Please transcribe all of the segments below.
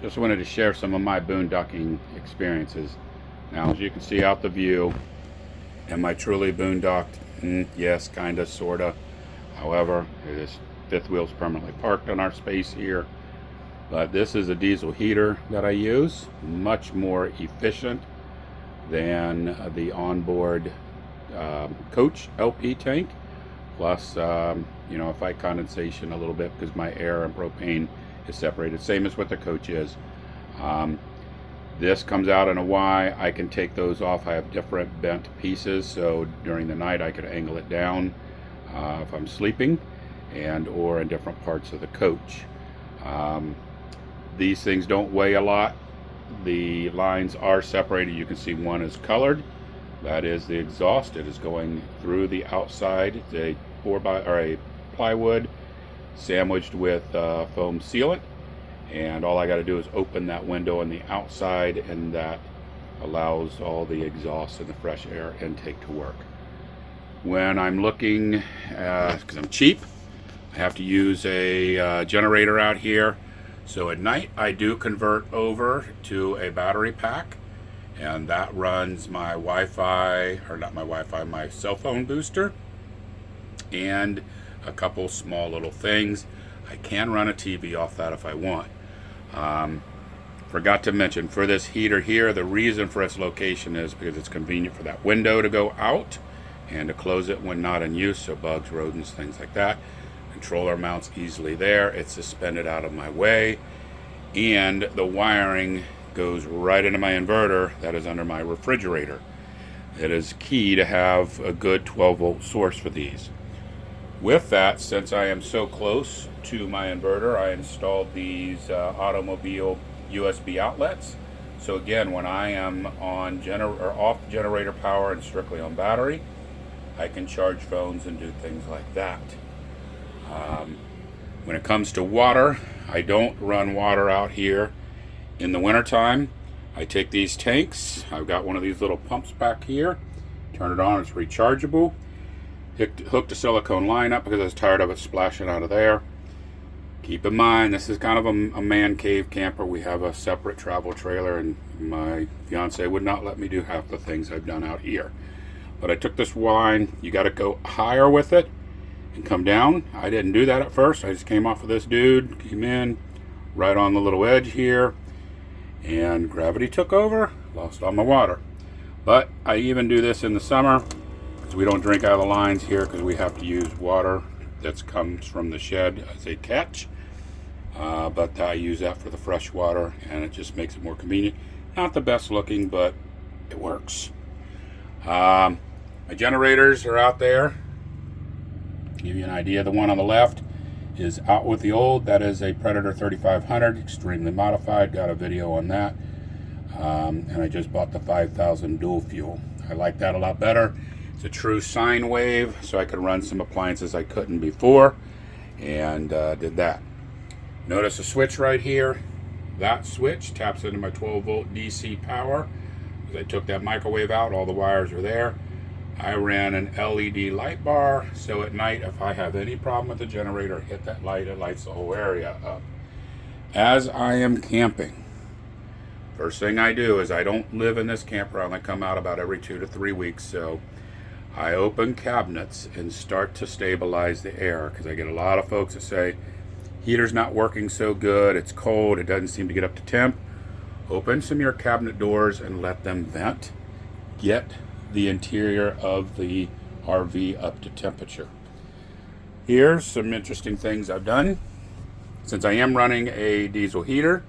Just wanted to share some of my boondocking experiences. Now, as you can see out the view, am I truly boondocked? Yes, kinda, sorta. However, this fifth wheel's permanently parked on our space here. But this is a diesel heater that I use, much more efficient than the onboard coach LP tank. Plus, fight condensation a little bit because my air and propane is separated, same as what the coach is. This comes out in a Y. I can take those off. I have different bent pieces, so during the night I could angle it down if I'm sleeping, and or in different parts of the coach. These things don't weigh a lot. The lines are separated. You can see one is colored. That is the exhaust. It is going through the outside. It's a a plywood sandwiched with foam sealant, and all I got to do is open that window on the outside, and that allows all the exhaust and the fresh air intake to work. When I'm looking, because I'm cheap, I have to use a generator out here. So at night I do convert over to a battery pack, and that runs my Wi-Fi, or not my Wi-Fi, my cell phone booster, and a couple small little things. I can run a TV off that if I want. Forgot to mention, for this heater here, the reason for its location is because it's convenient for that window to go out and to close it when not in use, so bugs, rodents, things like that. Controller mounts easily there. It's suspended out of my way, and the wiring goes right into my inverter that is under my refrigerator. It is key to have a good 12-volt source for these. With that, since I am so close to my inverter, I installed these automobile USB outlets. So again, when I am on off generator power and strictly on battery, I can charge phones and do things like that. When it comes to water, I don't run water out here in the wintertime. I take these tanks. I've got one of these little pumps back here. Turn it on, it's rechargeable. Hooked a silicone line up because I was tired of it splashing out of there. Keep in mind, this is kind of a man cave camper. We have a separate travel trailer, and my fiance would not let me do half the things I've done out here. But I took this line. You got to go higher with it and come down. I didn't do that at first. I just came off of this dude, came in right on the little edge here, and gravity took over, lost all my water. But I even do this in the summer because we don't drink out of the lines here because we have to use water that comes from the shed as a catch. But I use that for the fresh water, and it just makes it more convenient. Not the best looking, but it works. My generators are out there. Give you an idea, the one on the left is out with the old. That is a Predator 3500, extremely modified. Got a video on that. And I just bought the 5000 dual fuel. I like that a lot better. It's a true sine wave, so I could run some appliances I couldn't before, and did that. Notice a switch right here. That switch taps into my 12-volt DC power. As I took that microwave out, all the wires are there. I ran an LED light bar, so at night, if I have any problem with the generator, hit that light, it lights the whole area up. As I am camping, first thing I do is I don't live in this camper. I only come out about every 2 to 3 weeks, so I open cabinets and start to stabilize the air, because I get a lot of folks that say, heater's not working so good, it's cold, it doesn't seem to get up to temp. Open some of your cabinet doors and let them vent. Get the interior of the RV up to temperature. Here's some interesting things I've done. Since I am running a diesel heater,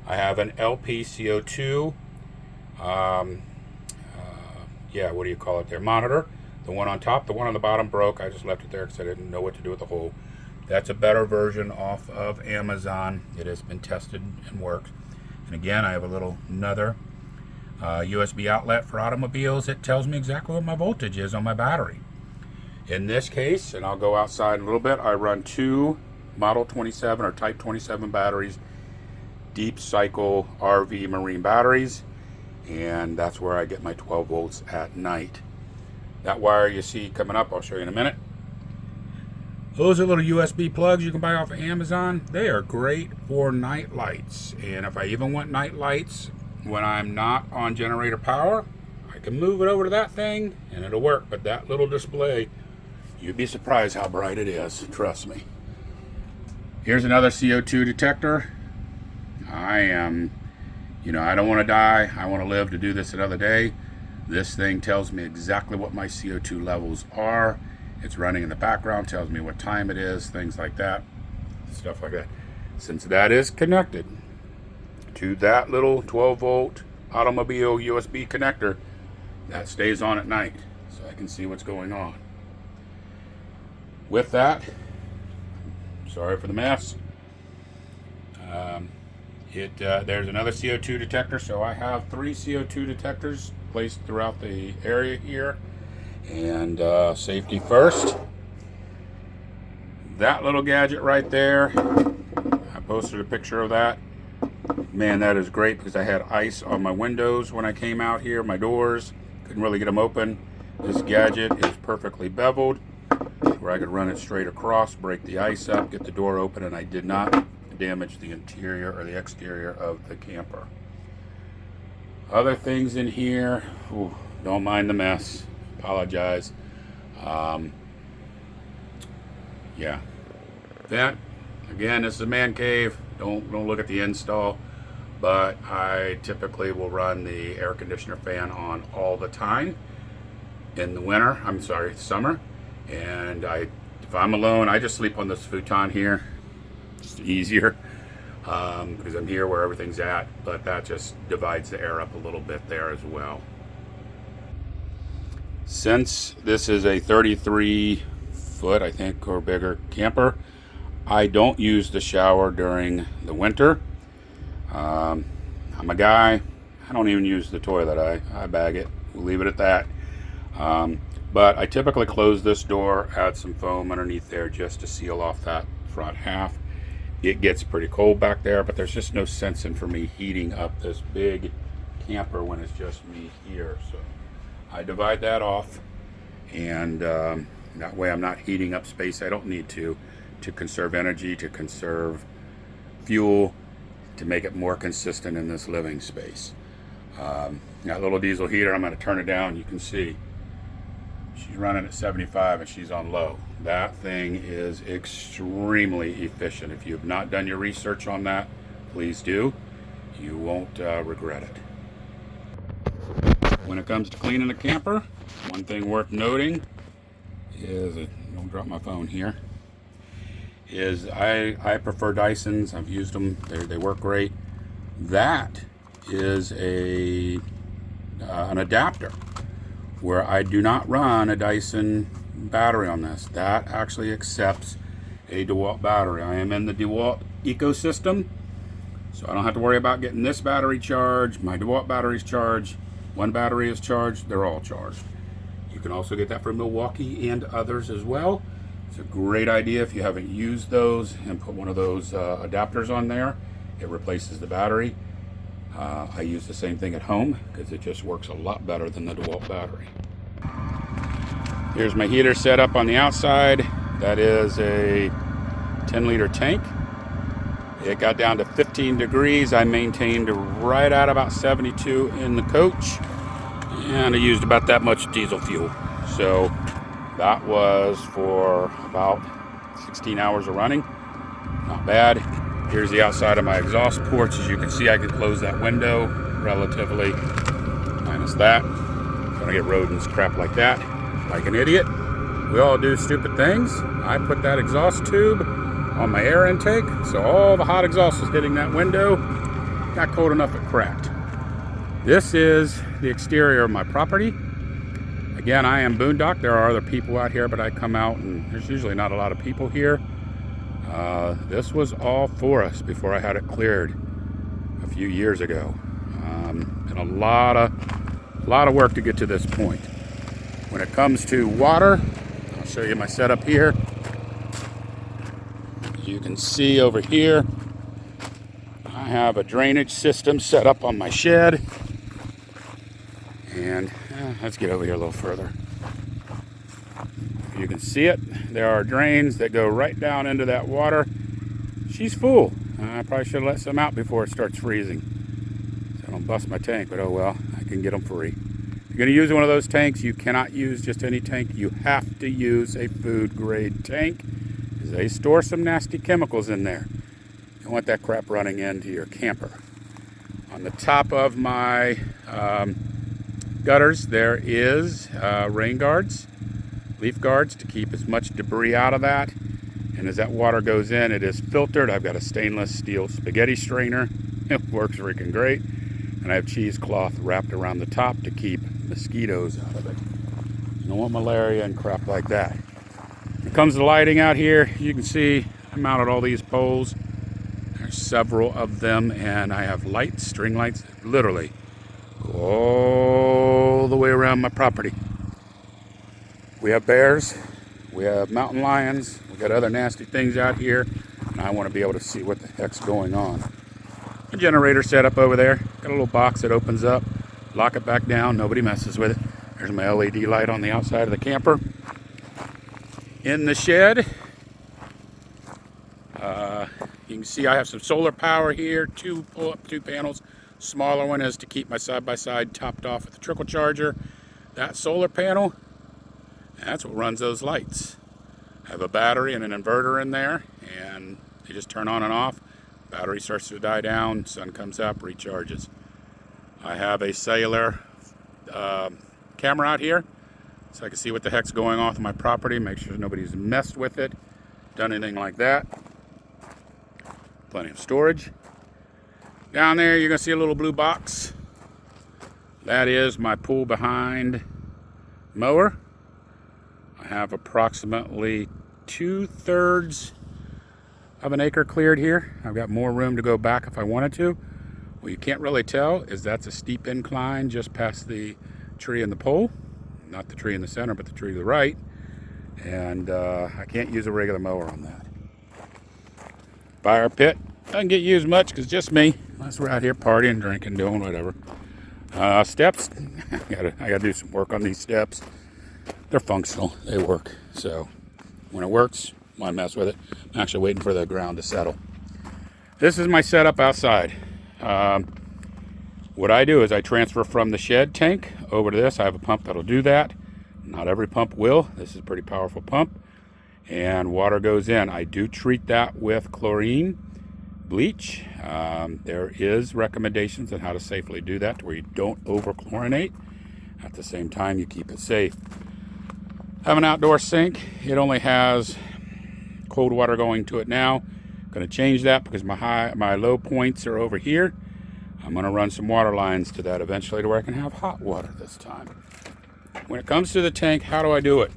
I have an LP CO2 what do you call it there, monitor. The one on top, the one on the bottom broke. I just left it there because I didn't know what to do with the hole. That's a better version off of Amazon. It has been tested and works. And again, I have another USB outlet for automobiles. It tells me exactly what my voltage is on my battery. In this case, and I'll go outside a little bit, I run 2 Model 27 or Type 27 batteries, deep cycle RV marine batteries, and that's where I get my 12 volts at night. That wire you see coming up, I'll show you in a minute. Those are little USB plugs you can buy off of Amazon. They are great for night lights. And if I even want night lights when I'm not on generator power, I can move it over to that thing and it'll work. But that little display, you'd be surprised how bright it is. Trust me. Here's another CO2 detector. I am, I don't want to die. I want to live to do this another day. This thing tells me exactly what my CO2 levels are. It's running in the background, tells me what time it is, things like that, stuff like that. Since that is connected to that little 12-volt automobile USB connector, that stays on at night, so I can see what's going on. With that, sorry for the mess. There's another CO2 detector, so I have 3 CO2 detectors placed throughout the area here. And safety first. That little gadget right there, I posted a picture of that. Man, that is great because I had ice on my windows when I came out here, my doors. Couldn't really get them open. This gadget is perfectly beveled where I could run it straight across, break the ice up, get the door open, and I did not damage the interior or the exterior of the camper. Other things in here, don't mind the mess. Apologize. Yeah. That, again, this is a man cave. Don't look at the install, but I typically will run the air conditioner fan on all the time in the winter. I'm sorry, summer. And if I'm alone, I just sleep on this futon here. It's easier because I'm here where everything's at, but that just divides the air up a little bit there as well. Since this is a 33-foot, I think, or bigger camper, I don't use the shower during the winter. I'm a guy, I don't even use the toilet. I bag it. We'll leave it at that. But I typically close this door, add some foam underneath there just to seal off that front half. It gets pretty cold back there, but there's just no sense in for me heating up this big camper when it's just me here. So I divide that off, and that way I'm not heating up space I don't need to conserve energy, to conserve fuel, to make it more consistent in this living space. That little diesel heater, I'm going to turn it down. You can see she's running at 75 and she's on low. That thing is extremely efficient. If you have not done your research on that, please do. You won't regret it. When it comes to cleaning the camper, one thing worth noting is, don't drop my phone here, is I prefer Dysons. I've used them. They work great. That is an adapter where I do not run a Dyson battery on this. That actually accepts a DeWalt battery. I am in the DeWalt ecosystem, so I don't have to worry about getting this battery charged. My DeWalt battery's charged. One battery is charged. They're all charged. You can also get that from Milwaukee and others as well. It's a great idea if you haven't used those, and put one of those adapters on there. It replaces the battery. I use the same thing at home because it just works a lot better than the DeWalt battery. Here's my heater set up on the outside. That is a 10-liter tank. It got down to 15 degrees. I maintained right at about 72 in the coach, and I used about that much diesel fuel. So that was for about 16 hours of running. Not bad. Here's the outside of my exhaust ports. As you can see, I can close that window relatively, minus that. Don't get rodents, crap like that, like an idiot. We all do stupid things. I put that exhaust tube on my air intake, so all the hot exhaust was hitting that window. Got cold enough it cracked. This is the exterior of my property. Again, I am boondock. There are other people out here, but I come out and there's usually not a lot of people here. This was all for us before I had it cleared a few years ago. And a lot of work to get to this point. When it comes to water, I'll show you my setup here. You can see over here, I have a drainage system set up on my shed. And let's get over here a little further. You can see it. There are drains that go right down into that water. She's full. I probably should have let some out before it starts freezing, so I don't bust my tank, but oh well, I can get them free. If you're going to use one of those tanks, you cannot use just any tank. You have to use a food grade tank, because they store some nasty chemicals in there. You don't want that crap running into your camper. On the top of my gutters, there is rain guards, leaf guards, to keep as much debris out of that. And as that water goes in, it is filtered. I've got a stainless steel spaghetti strainer. It works freaking great. And I have cheesecloth wrapped around the top to keep mosquitoes out of it. You don't want malaria and crap like that. When it comes to lighting out here, you can see I mounted all these poles. There's several of them, and I have lights, string lights, literally go all the way around my property. We have bears, we have mountain lions, we got other nasty things out here, and I want to be able to see what the heck's going on. A generator set up over there, got a little box that opens up, lock it back down, nobody messes with it. There's my LED light on the outside of the camper. In the shed, you can see I have some solar power here, two panels. Smaller one is to keep my side-by-side topped off with the trickle charger. That solar panel, that's what runs those lights. I have a battery and an inverter in there, and they just turn on and off. Battery starts to die down, sun comes up, recharges. I have a cellular camera out here, so I can see what the heck's going on with my property, make sure nobody's messed with it, done anything like that. Plenty of storage. Down there, you're gonna see a little blue box. That is my pull behind mower. I have approximately 2/3 of an acre cleared here. I've got more room to go back if I wanted to. What you can't really tell is that's a steep incline just past the tree in the pole. Not the tree in the center, but the tree to the right. And I can't use a regular mower on that. Fire pit doesn't get used much because just me. Unless we're out here partying, drinking, doing whatever. Steps, I gotta do some work on these steps. They're functional, they work. So when it works, why mess with it? I'm actually waiting for the ground to settle. This is my setup outside. What I do is I transfer from the shed tank over to this. I have a pump that'll do that. Not every pump will. This is a pretty powerful pump. And water goes in. I do treat that with chlorine, bleach. There is recommendations on how to safely do that to where you don't over chlorinate. At the same time, you keep it safe. I have an outdoor sink. It only has cold water going to it now. Going to change that because my low points are over here. I'm going to run some water lines to that eventually to where I can have hot water this time. When it comes to the tank, how do I do it?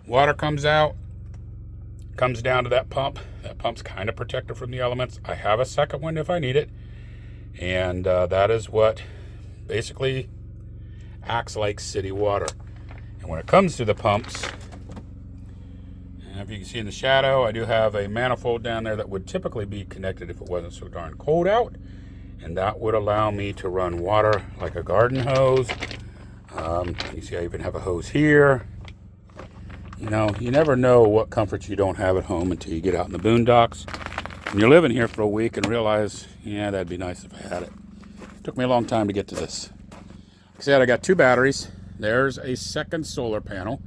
Water comes out, comes down to that pump. That pump's kind of protected from the elements. I have a second one if I need it. And that is what basically acts like city water. And when it comes to the pumps, and if you can see in the shadow, I do have a manifold down there that would typically be connected if it wasn't so darn cold out. And that would allow me to run water like a garden hose. You see I even have a hose here. You know, you never know what comforts you don't have at home until you get out in the boondocks. And you're living here for a week and realize, yeah, that'd be nice if I had it. Took me a long time to get to this. Like I said, I got 2 batteries. There's a second solar panel.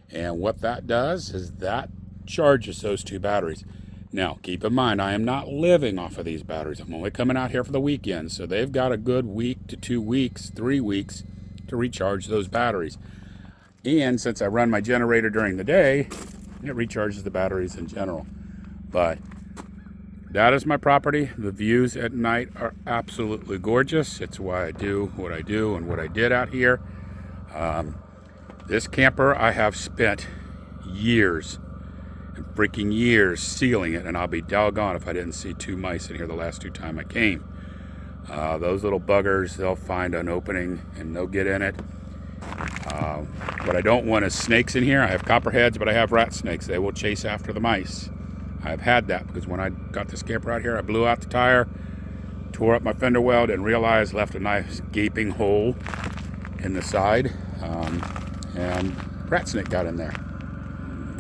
And what that does is that charges those 2 batteries. Now, keep in mind, I am not living off of these batteries. I'm only coming out here for the weekend. So they've got a good week to 2 weeks, 3 weeks to recharge those batteries. And since I run my generator during the day, it recharges the batteries in general. But that is my property. The views at night are absolutely gorgeous. It's why I do what I do and what I did out here. This camper, I have spent years and freaking years sealing it, and I'll be doggone if I didn't see 2 mice in here the last 2 times I came. Those little buggers, they'll find an opening and they'll get in it. What I don't want is snakes in here. I have copperheads, but I have rat snakes. They will chase after the mice. I've had that because when I got this camper out here, I blew out the tire, tore up my fender weld, and realized left a nice gaping hole in the side. And rat snake got in there.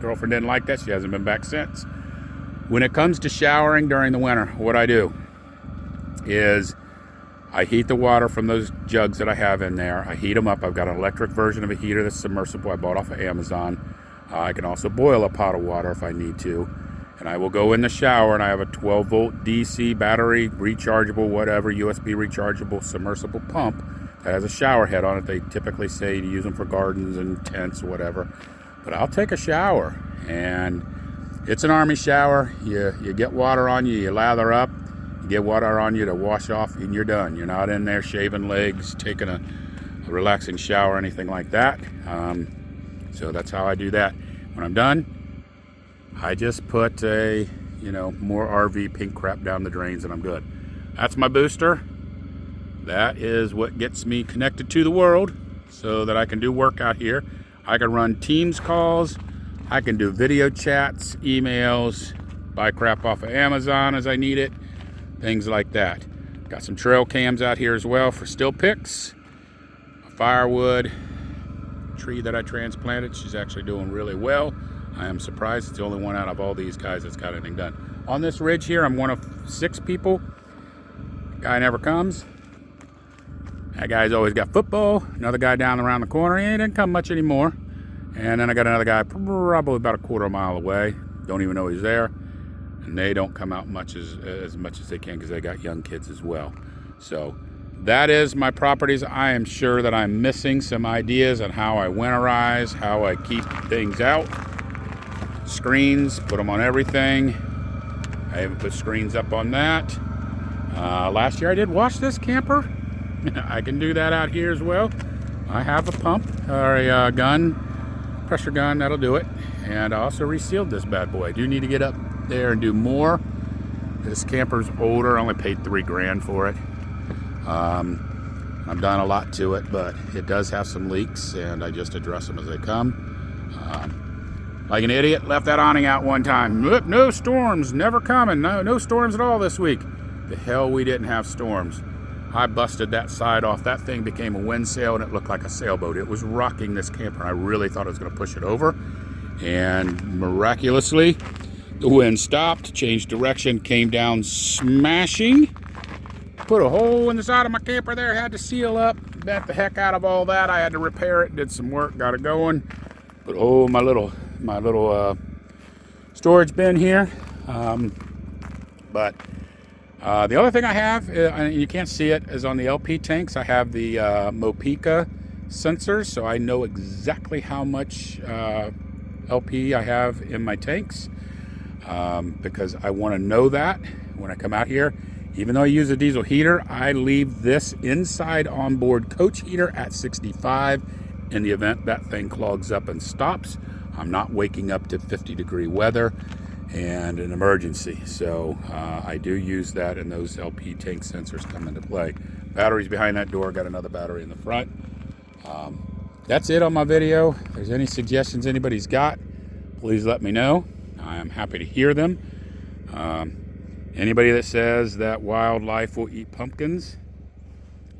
Girlfriend didn't like that. She hasn't been back since. When it comes to showering during the winter, what I do is I heat the water from those jugs that I have in there. I heat them up. I've got an electric version of a heater that's submersible I bought off of Amazon. I can also boil a pot of water if I need to. And I will go in the shower, and I have a 12-volt DC battery, rechargeable, whatever, USB rechargeable, submersible pump that has a shower head on it. They typically say to use them for gardens and tents or whatever. But I'll take a shower, and it's an army shower. You get water on you, you lather up, you get water on you to wash off, and you're done. You're not in there shaving legs, taking a relaxing shower, anything like that. So that's how I do that. When I'm done, I just put more RV pink crap down the drains, and I'm good. That's my booster. That is what gets me connected to the world so that I can do work out here. I can run Teams calls. I can do video chats, emails, buy crap off of Amazon as I need it, things like that. Got some trail cams out here as well for still pics. A firewood tree that I transplanted. She's actually doing really well. I am surprised. It's the only one out of all these guys that's got anything done. On this ridge here, I'm one of 6 people. Guy never comes. That guy's always got football. Another guy down around the corner. He didn't come much anymore. And then I got another guy probably about a quarter mile away. Don't even know he's there. And they don't come out much as much as they can because they got young kids as well. So that is my properties. I am sure that I'm missing some ideas on how I winterize, how I keep things out. Screens, put them on everything. I haven't put screens up on that. Last year I did wash this camper. I can do that out here as well. I have a pump or a gun, pressure gun, that'll do it. And I also resealed this bad boy. I do need to get up there and do more. This camper's older. I only paid $3 grand for it. I've done a lot to it, but it does have some leaks, and I just address them as they come. Like an idiot, left that awning out one time. No storms, never coming. No storms at all this week. The hell we didn't have storms. I busted that side off. That thing became a wind sail, and it looked like a sailboat. It was rocking this camper. I really thought I was going to push it over. And miraculously, the wind stopped, changed direction, came down smashing. Put a hole in the side of my camper there. Had to seal up. Bent the heck out of all that. I had to repair it. Did some work. Got it going. But oh, my little storage bin here. But the other thing I have, and you can't see it, is on the LP tanks. I have the Mopica sensors, so I know exactly how much LP I have in my tanks, because I want to know that when I come out here. Even though I use a diesel heater, I leave this inside onboard coach heater at 65 in the event that thing clogs up and stops. I'm not waking up to 50-degree weather and an emergency. So I do use that, and those LP tank sensors come into play. Batteries behind that door, got another battery in the front. That's it on my video. If there's any suggestions anybody's got, please let me know. I am happy to hear them. Anybody that says that wildlife will eat pumpkins,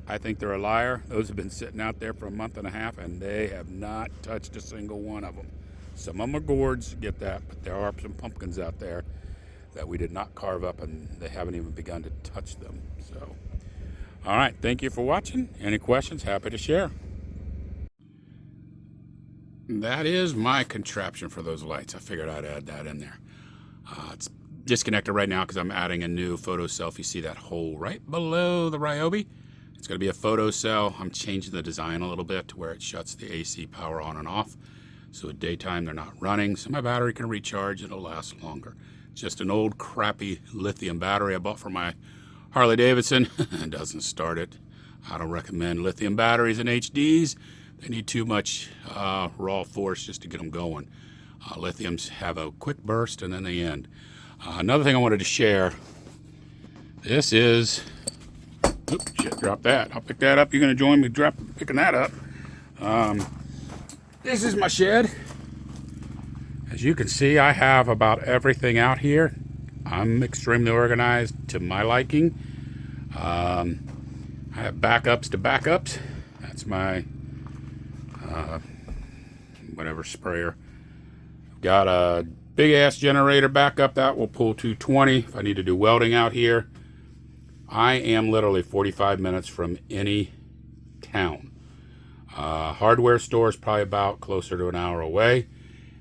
I think they're a liar. Those have been sitting out there for a month and a half, and they have not touched a single one of them. Some of them are gourds, get that, but there are some pumpkins out there that we did not carve up, and they haven't even begun to touch them. So, all right, thank you for watching. Any questions, happy to share. That is my contraption for those lights. I figured I'd add that in there. It's disconnected right now because I'm adding a new photo cell. If you see that hole right below the Ryobi, it's going to be a photo cell. I'm changing the design a little bit to where it shuts the AC power on and off. So at daytime, they're not running. So my battery can recharge. It'll last longer. It's just an old crappy lithium battery I bought for my Harley Davidson. It doesn't start it. I don't recommend lithium batteries in HDs. They need too much raw force just to get them going. Lithiums have a quick burst and then they end. Another thing I wanted to share. This is, oops, shit, drop that. I'll pick that up. You're going to join me picking that up. This is my shed. As you can see, I have about everything out here. I'm extremely organized to my liking. I have backups to backups. That's my whatever sprayer. Got a big ass generator backup that will pull 220 if I need to do welding out here. I am literally 45 minutes from any town. Hardware store is probably about closer to an hour away,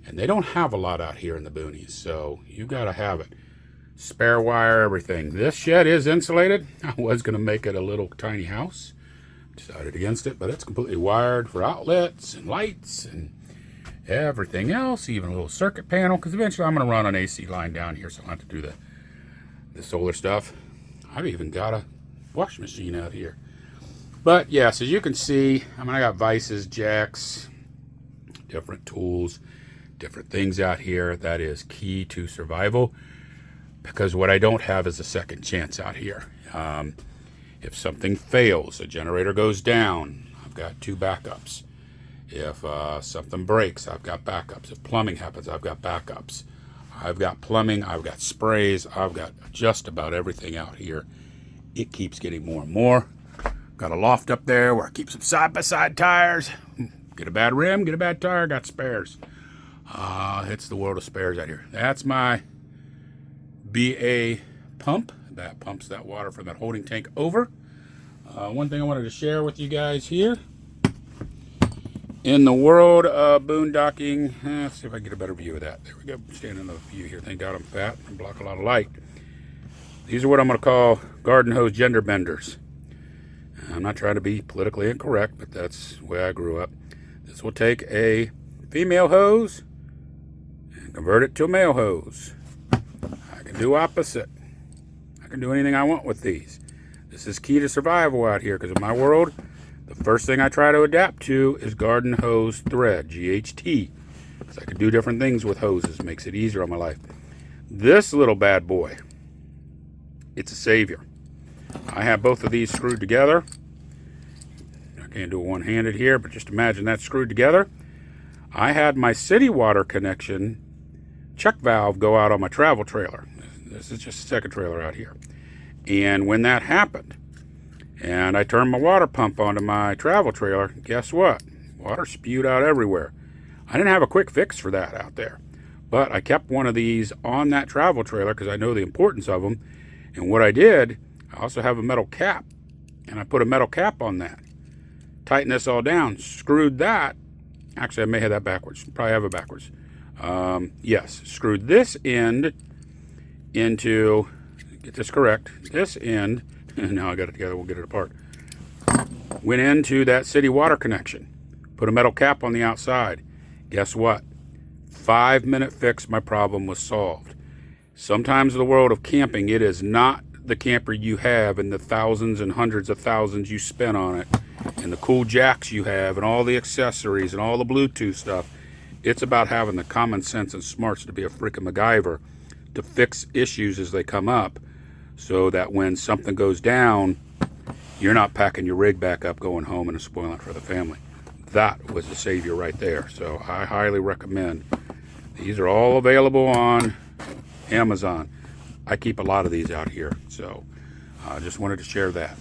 and they don't have a lot out here in the boonies, so you gotta have it. Spare wire, everything. This shed is insulated. I was gonna make it a little tiny house, decided against it, but it's completely wired for outlets and lights and everything else, even a little circuit panel, because eventually I'm gonna run an AC line down here, so I don't have to do the solar stuff. I've even got a wash machine out here. But yes, as you can see, I mean, I got vices, jacks, different tools, different things out here. That is key to survival, because what I don't have is a second chance out here. If something fails, a generator goes down, I've got 2 backups. If something breaks, I've got backups. If plumbing happens, I've got backups. I've got plumbing, I've got sprays, I've got just about everything out here. It keeps getting more and more. Got a loft up there where I keep some side-by-side tires. Get a bad rim, get a bad tire, got spares. It's the world of spares out here. That's my BA pump. That pumps that water from that holding tank over. One thing I wanted to share with you guys here. In the world of boondocking, let's see if I can get a better view of that. There we go, standing in the view here. Thank God I'm fat and block a lot of light. These are what I'm going to call garden hose gender benders. I'm not trying to be politically incorrect, but that's the way I grew up. This will take a female hose and convert it to a male hose. I can do opposite. I can do anything I want with these. This is key to survival out here, because in my world, the first thing I try to adapt to is garden hose thread, GHT. Because I can do different things with hoses. It makes it easier on my life. This little bad boy, it's a savior. I have both of these screwed together. I can't do it one-handed here, but just imagine that screwed together. I had my city water connection check valve go out on my travel trailer. This is just a second trailer out here. And when that happened, and I turned my water pump onto my travel trailer, guess what? Water spewed out everywhere. I didn't have a quick fix for that out there. But I kept one of these on that travel trailer because I know the importance of them. And what I did, I also have a metal cap, and I put a metal cap on that. Tightened this all down, screwed that. Actually, I may have that backwards. Probably have it backwards. Yes, screwed this end into, get this correct, this end, and now I got it together, we'll get it apart. Went into that city water connection. Put a metal cap on the outside. Guess what? 5-minute fix, my problem was solved. Sometimes in the world of camping, it is not the camper you have and the thousands and hundreds of thousands you spent on it and the cool jacks you have and all the accessories and all the Bluetooth stuff. It's about having the common sense and smarts to be a freaking MacGyver to fix issues as they come up, so that when something goes down, you're not packing your rig back up, going home and spoiling it for the family. That was the savior right there. So I highly recommend. These are all available on Amazon. I keep a lot of these out here, so I just wanted to share that.